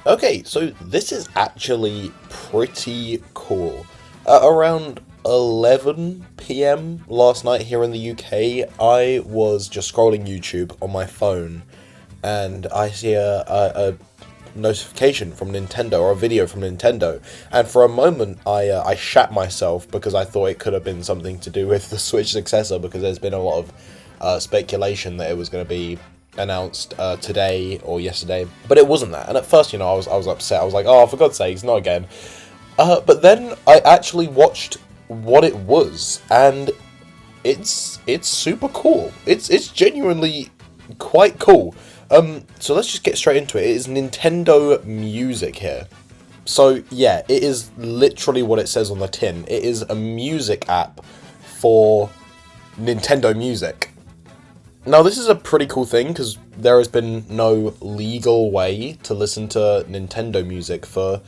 Okay, so this is actually pretty cool. At around 11 p.m. last night here in the UK, I was just scrolling YouTube on my phone, and I see a notification from Nintendo, or a video from Nintendo, and for a moment I shat myself because I thought it could have been something to do with the Switch successor, because there's been a lot of speculation that it was going to be announced today or yesterday, but it wasn't that. And at first, I was upset. I was like, oh, for God's sakes, not again. But then I actually watched what it was, and it's super cool. It's genuinely quite cool. So let's just get straight into it. It is Nintendo Music here. So yeah, it is literally what it says on the tin. It is a music app for Nintendo Music. Now, this is a pretty cool thing, because there has been no legal way to listen to Nintendo music for,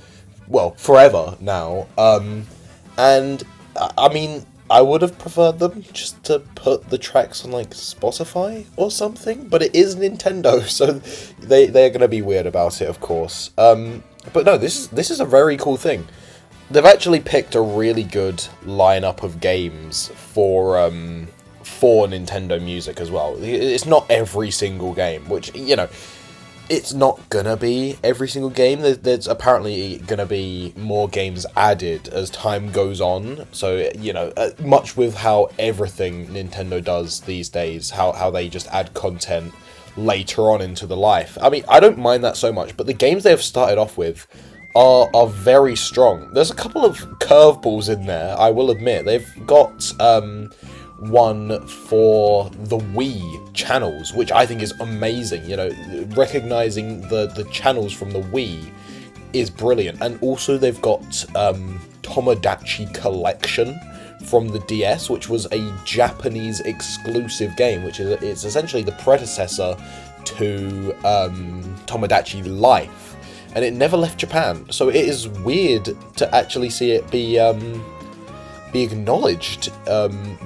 well, forever now. And, I mean, I would have preferred them just to put the tracks on, like, Spotify or something, but it is Nintendo, so they're going to be weird about it, of course. But no, this is a very cool thing. They've actually picked a really good lineup of games for Nintendo Music as well. It's not every single game, which, it's not gonna be every single game. There's apparently gonna be more games added as time goes on. So, much with how everything Nintendo does these days, how they just add content later on into the life. I mean, I don't mind that so much, but the games they have started off with are very strong. There's a couple of curveballs in there, I will admit. They've got one for the Wii channels, which I think is amazing. Recognizing the channels from the Wii is brilliant. And also they've got Tomodachi Collection from the DS, which was a Japanese exclusive game, which is it's essentially the predecessor to Tomodachi Life, and it never left Japan. So it is weird to actually see it be acknowledged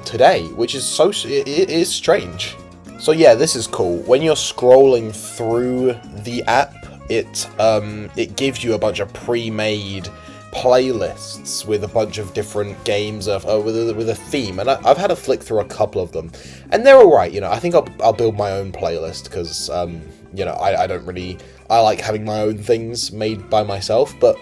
today, which is it is strange. So yeah, this is cool. When you're scrolling through the app, it gives you a bunch of pre-made playlists with a bunch of different games with a theme, and I've had a flick through a couple of them, and they're alright. I think I'll build my own playlist, because I don't really, I like having my own things made by myself, but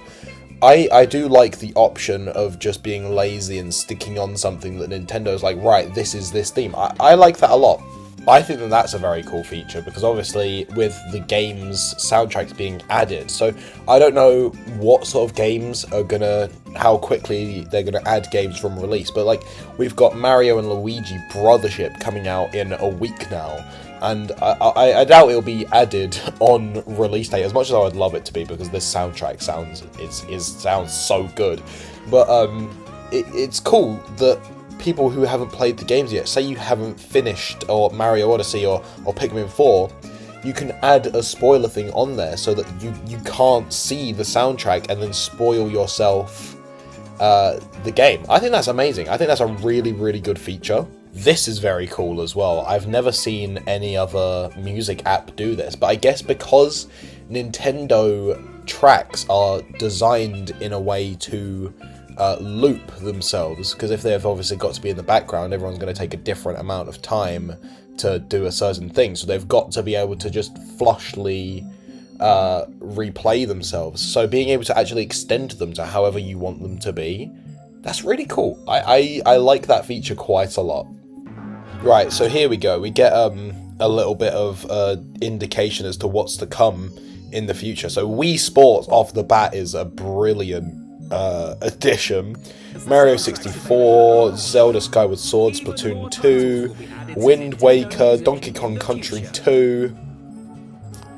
I do like the option of just being lazy and sticking on something that Nintendo's like, right, this is this theme. I like that a lot. I think that that's a very cool feature, because obviously with the games soundtracks being added, so I don't know what sort of games are how quickly they're gonna add games from release, but like we've got Mario and Luigi Brothership coming out in a week now, and I doubt it'll be added on release day, as much as I would love it to be, because this soundtrack sounds so good. But it's cool that people who haven't played the games yet, say you haven't finished or Mario Odyssey or Pikmin 4, you can add a spoiler thing on there so that you can't see the soundtrack and then spoil yourself the game. I think that's amazing. I think that's a really, really good feature. This is very cool as well. I've never seen any other music app do this, but I guess because Nintendo tracks are designed in a way to loop themselves, because if they've obviously got to be in the background, everyone's going to take a different amount of time to do a certain thing, so they've got to be able to just flushly replay themselves. So being able to actually extend them to however you want them to be, that's really cool. I like that feature quite a lot. Right, so here we go. We get a little bit of indication as to what's to come in the future. So Wii Sports off the bat is a brilliant addition. Mario 64, Zelda Skyward Sword, Splatoon 2, Wind Waker, Donkey Kong Country 2,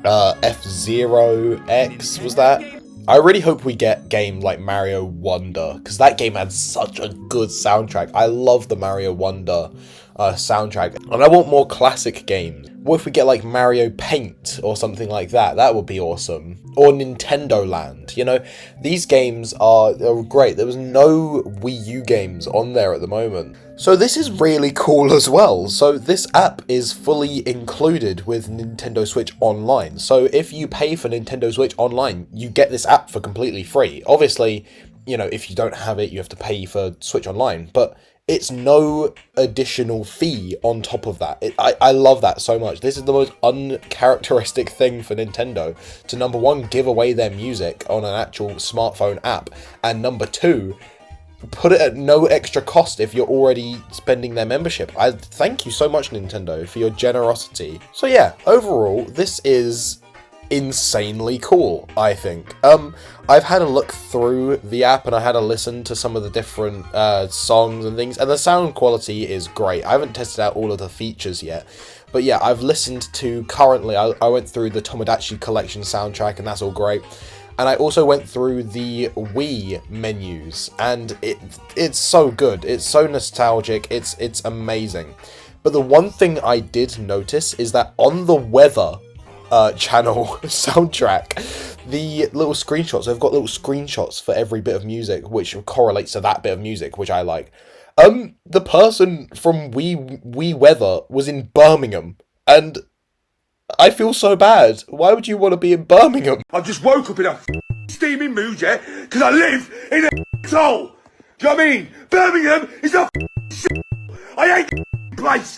F-Zero X, was that? I really hope we get game like Mario Wonder, because that game had such a good soundtrack. I love the Mario Wonder soundtrack, and I want more classic games What if we get like Mario Paint or something like that? That would be awesome. Or Nintendo Land, you know? These games are great. There was no Wii U games on there at the moment. So this is really cool as well. So this app is fully included with Nintendo Switch Online. So if you pay for Nintendo Switch Online, you get this app for completely free. Obviously, you know, if you don't have it, you have to pay for Switch Online, but it's no additional fee on top of that. I love that so much. This is the most uncharacteristic thing for Nintendo to, number one, give away their music on an actual smartphone app, and number two, put it at no extra cost if you're already spending their membership. I thank you so much, Nintendo, for your generosity. So yeah, overall, this is insanely cool, I think. I've had a look through the app and I had a listen to some of the different songs and things, and the sound quality is great. I haven't tested out all of the features yet, but yeah, I've listened to currently, I went through the Tomodachi Collection soundtrack, and that's all great. And I also went through the Wii menus, and it's so good. It's so nostalgic. It's amazing. But the one thing I did notice is that on the weather channel soundtrack, the little screenshots, I've got little screenshots for every bit of music which correlates to that bit of music, which I like. The person from Wii Weather was in Birmingham, and I feel so bad. Why would you want to be in Birmingham? I just woke up in a steaming mood, yeah, because I live in a hole. Do you know what I mean? Birmingham is a I hate place.